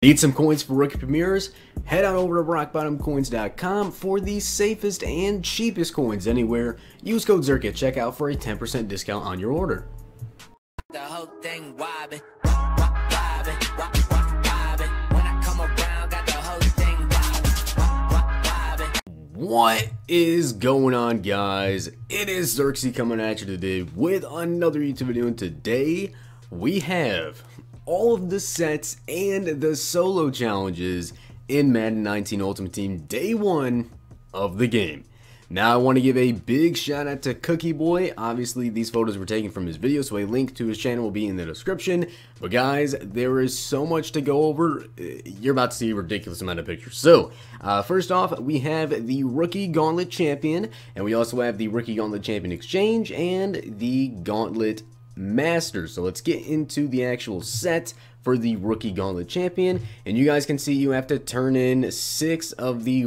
Need some coins for rookie premieres? Head on over to rockbottomcoins.com for the safest and cheapest coins anywhere. Use code Zirksee at checkout for a 10% discount on your order. The whole thing wobbin', wobbin', wobbin'. When I come around, got the whole thing wobbin'. What is going on, guys? It is Zirksee coming at you today with another YouTube video, and today we have all of the sets and the solo challenges in Madden 19 Ultimate Team Day 1 of the game. Now I want to give a big shout out to Cookie Boy. Obviously these photos were taken from his video, so a link to his channel will be in the description. But guys, there is so much to go over. You're about to see a ridiculous amount of pictures. So first off, we have the Rookie Gauntlet Champion, and we also have the Rookie Gauntlet Champion Exchange and the Gauntlet Master. So let's get into the actual set for the Rookie Gauntlet Champion, and you guys can see you have to turn in 6 of the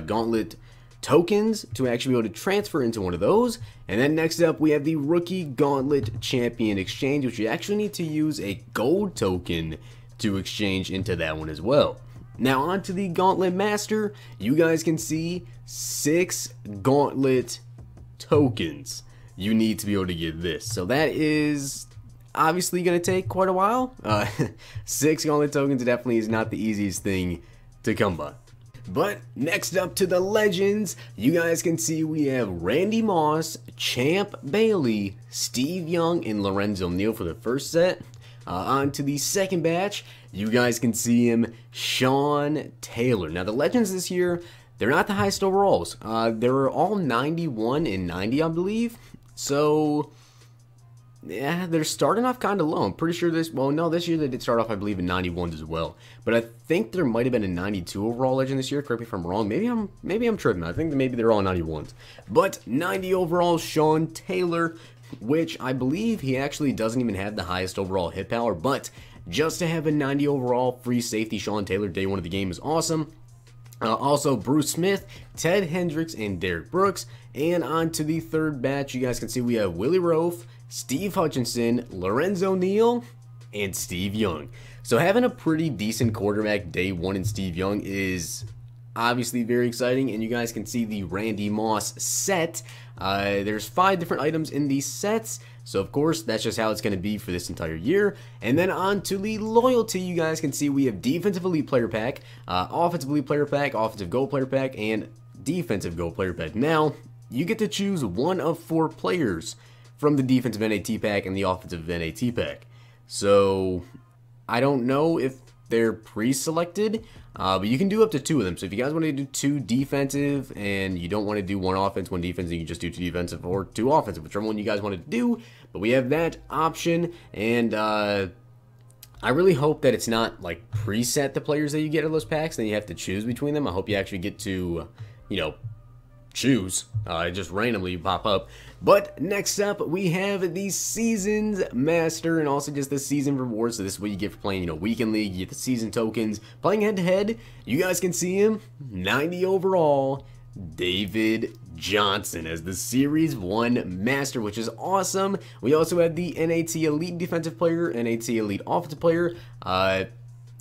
Gauntlet tokens to actually be able to transfer into one of those. And then next up we have the Rookie Gauntlet Champion Exchange, which you actually need to use a gold token to exchange into that one as well. Now on to the Gauntlet Master. You guys can see 6 Gauntlet tokens you need to be able to get this. So that is obviously going to take quite a while. 6 Gauntlet tokens definitely is not the easiest thing to come by. But next up to the Legends, you guys can see we have Randy Moss, Champ Bailey, Steve Young, and Lorenzo Neal for the first set. On to the second batch, you guys can see him, Sean Taylor. Now the Legends this year, they're not the highest overalls. They're all 91 and 90, I believe. So yeah, they're starting off kind of low. I'm pretty sure this year they did start off, I believe, in 91s as well. But I think there might have been a 92 overall Legend this year. Correct me if I'm wrong. Maybe I'm tripping. I think that maybe they're all 91s. But 90 overall Sean Taylor, which I believe he actually doesn't even have the highest overall hit power. But just to have a 90 overall free safety Sean Taylor day 1 of the game is awesome. Also, Bruce Smith, Ted Hendricks, and Derek Brooks. And on to the third batch, you guys can see we have Willie Roaf, Steve Hutchinson, Lorenzo Neal, and Steve Young. So having a pretty decent quarterback day 1 in Steve Young is obviously very exciting. And you guys can see the Randy Moss set. There's 5 different items in these sets. So of course, that's just how it's going to be for this entire year. And then on to the loyalty, you guys can see we have Defensive Elite Player Pack, Offensive Elite Player Pack, Offensive Gold Player Pack, and Defensive Gold Player Pack. Now, you get to choose one of 4 players from the Defensive NAT Pack and the Offensive NAT Pack. So, I don't know if they're pre-selected, but you can do up to 2 of them. So if you guys want to do 2 defensive and you don't want to do 1 offense, 1 defense, you can just do 2 defensive or 2 offensive, whichever one you guys want to do. But we have that option, and I really hope that it's not like preset the players that you get in those packs, then you have to choose between them. I hope you actually get to, you know, choose. Just randomly pop up. But next up we have the Seasons Master, and also just the season rewards. So this is what you get for playing, you know, weekend league. You get the season tokens. Playing head to head, you guys can see him, 90 overall, David Johnson as the Series 1 Master, which is awesome. We also have the NAT Elite Defensive Player, NAT Elite Offensive Player.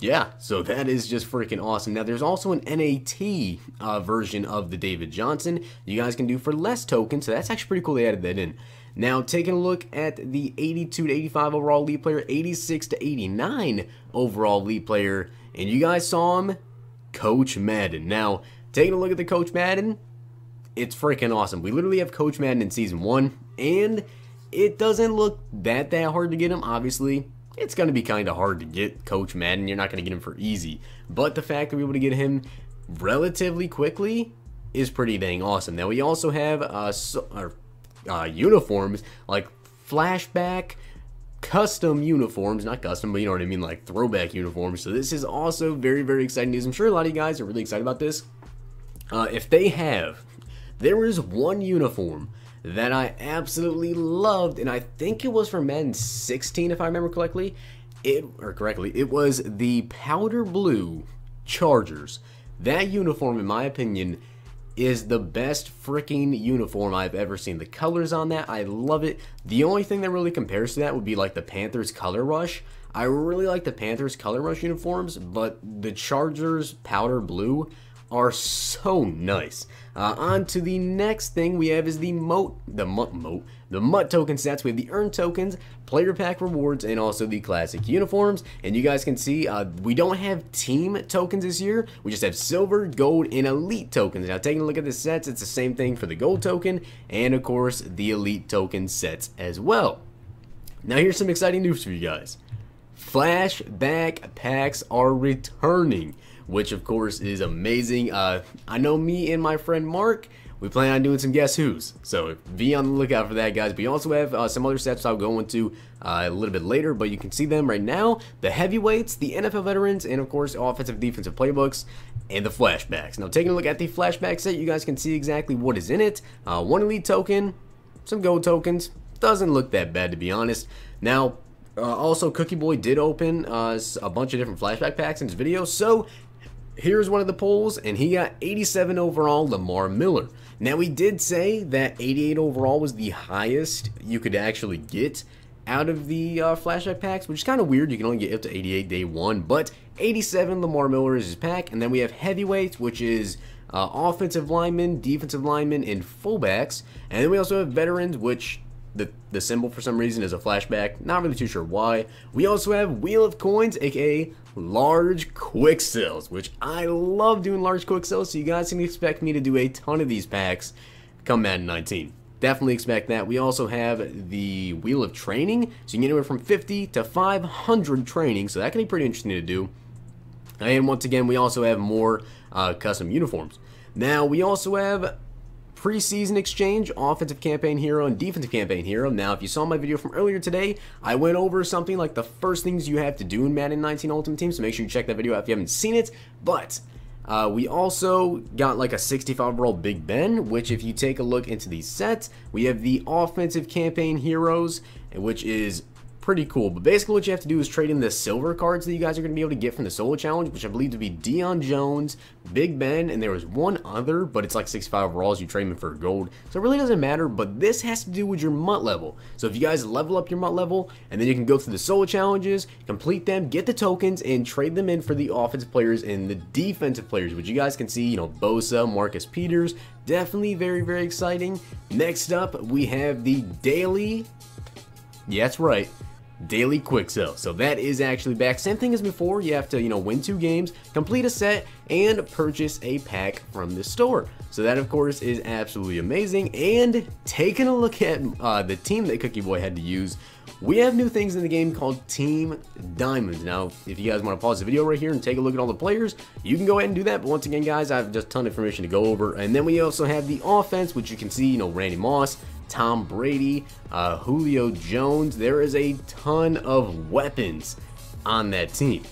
Yeah, so that is just freaking awesome. Now, there's also an NAT version of the David Johnson you guys can do for less tokens, so that's actually pretty cool they added that in. Now, taking a look at the 82 to 85 overall Elite Player, 86 to 89 overall Elite Player, and you guys saw him, Coach Madden. Now, taking a look at the Coach Madden, it's freaking awesome. We literally have Coach Madden in Season 1, and it doesn't look that hard to get him, obviously. It's going to be kind of hard to get Coach Madden. You're not going to get him for easy. But the fact that we're able to get him relatively quickly is pretty dang awesome. Now, we also have uniforms, like flashback custom uniforms. Not custom, but you know what I mean, like throwback uniforms. So this is also very, very exciting news. I'm sure a lot of you guys are really excited about this. There is one uniform that I absolutely loved, and I think it was from Madden 16 if I remember correctly. It was the powder blue Chargers. That uniform, in my opinion, is the best freaking uniform I've ever seen. The colors on that, I love it. The only thing that really compares to that would be like the Panthers color rush. I really like the Panthers color rush uniforms, but the Chargers powder blue are so nice. On to the next thing we have is the MUT token sets. We have the earned tokens, player pack rewards, and also the classic uniforms. And you guys can see we don't have team tokens this year. We just have silver, gold, and elite tokens. Now taking a look at the sets, it's the same thing for the gold token and of course the elite token sets as well. Now here's some exciting news for you guys. Flashback packs are returning, which of course is amazing. I know me and my friend Mark, we plan on doing some Guess Who's, so be on the lookout for that, guys. We also have some other sets I'll go into a little bit later, but you can see them right now. The heavyweights, the NFL veterans, and of course offensive defensive playbooks, and the flashbacks. Now taking a look at the flashback set, you guys can see exactly what is in it. One elite token, some gold tokens. Doesn't look that bad, to be honest. Now also Cookie Boy did open a bunch of different flashback packs in his video, so here's one of the polls, and he got 87 overall Lamar Miller. Now, we did say that 88 overall was the highest you could actually get out of the flashback packs, which is kind of weird. You can only get up to 88 day one, but 87 Lamar Miller is his pack. And then we have heavyweights, which is offensive linemen, defensive linemen, and fullbacks. And then we also have veterans, which the symbol for some reason is a flashback. Not really too sure why. We also have Wheel of Coins, aka large quick sells, which I love doing large quick sells, so you guys can expect me to do a ton of these packs come Madden 19. Definitely expect that. We also have the Wheel of Training, so you can get anywhere from 50 to 500 training, so that can be pretty interesting to do. And once again, we also have more custom uniforms. Now, we also have preseason exchange, offensive campaign hero, and defensive campaign hero. Now, if you saw my video from earlier today, I went over something like the first things you have to do in Madden 19 Ultimate Team, so make sure you check that video out if you haven't seen it. But we also got like a 65 overall Big Ben, which if you take a look into these sets, we have the offensive campaign heroes, which is pretty cool. But basically what you have to do is trade in the silver cards that you guys are going to be able to get from the solo challenge, which I believe to be Deion Jones, Big Ben, and there was one other, but it's like 65 overalls. You trade them for gold, so it really doesn't matter. But this has to do with your MUT level. So if you guys level up your MUT level, and then you can go through the solo challenges, complete them, get the tokens, and trade them in for the offensive players and the defensive players, which you guys can see, you know, Bosa, Marcus Peters, definitely very, very exciting. Next up, we have the daily, yeah, that's right, daily quick sell. So that is actually back. Same thing as before. You have to, you know, win 2 games, complete a set, and purchase a pack from the store. So that, of course, is absolutely amazing. And taking a look at the team that Cookie Boy had to use, we have new things in the game called Team Diamonds. Now, if you guys want to pause the video right here and take a look at all the players, you can go ahead and do that. But once again, guys, I have just a ton of information to go over. And then we also have the offense, which you can see, you know, Randy Moss, Tom Brady, Julio Jones. There is a ton of weapons on that team.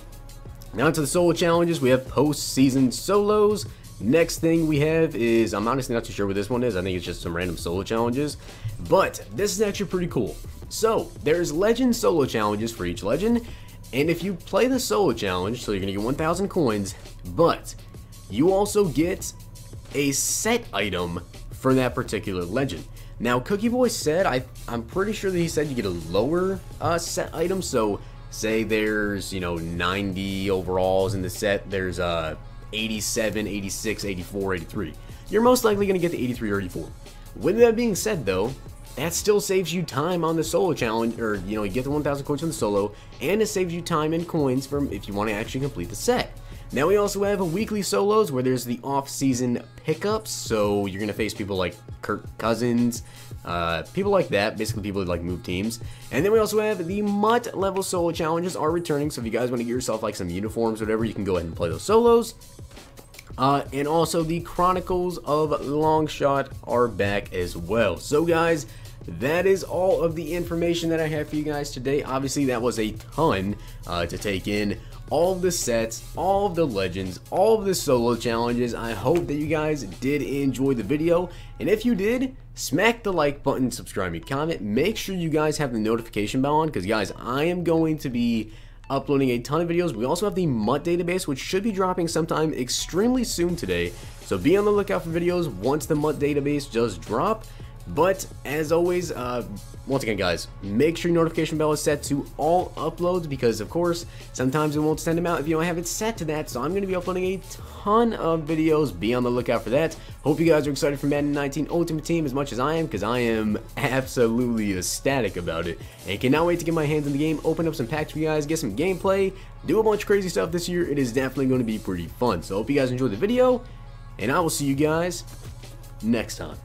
Now to the solo challenges, we have postseason solos. Next thing we have is, I'm honestly not too sure what this one is. I think it's just some random solo challenges, but this is actually pretty cool. So there's legend solo challenges for each legend, and if you play the solo challenge, so you're gonna get 1,000 coins, but you also get a set item for that particular legend. Now, Cookie Boy said, I'm pretty sure that he said you get a lower set item. So, say there's, you know, 90 overalls in the set. There's 87, 86, 84, 83. You're most likely going to get the 83 or 84. With that being said, though, that still saves you time on the solo challenge, or, you know, you get the 1,000 coins from the solo, and it saves you time and coins from if you want to actually complete the set. Now we also have a weekly solos where there's the off-season pickups, so you're gonna face people like Kirk Cousins, people like that, basically people that like move teams. And then we also have the MUT level solo challenges are returning, so if you guys want to get yourself like some uniforms or whatever, you can go ahead and play those solos. And also the Chronicles of Longshot are back as well. So guys, that is all of the information that I have for you guys today. Obviously that was a ton to take in. All of the sets, all of the legends, all of the solo challenges. I hope that you guys did enjoy the video, and if you did, smack the like button, subscribe, and comment. Make sure you guys have the notification bell on, because guys, I am going to be uploading a ton of videos. We also have the MUT database, which should be dropping sometime extremely soon today, so be on the lookout for videos once the MUT database does drop. But as always, once again guys, make sure your notification bell is set to all uploads, because of course sometimes it won't send them out if you don't have it set to that. So I'm going to be uploading a ton of videos. Be on the lookout for that. Hope you guys are excited for Madden 19 Ultimate Team as much as I am, because I am absolutely ecstatic about it and cannot wait to get my hands in the game, open up some packs for you guys, get some gameplay, do a bunch of crazy stuff this year. It is definitely going to be pretty fun. So hope you guys enjoyed the video, and I will see you guys next time.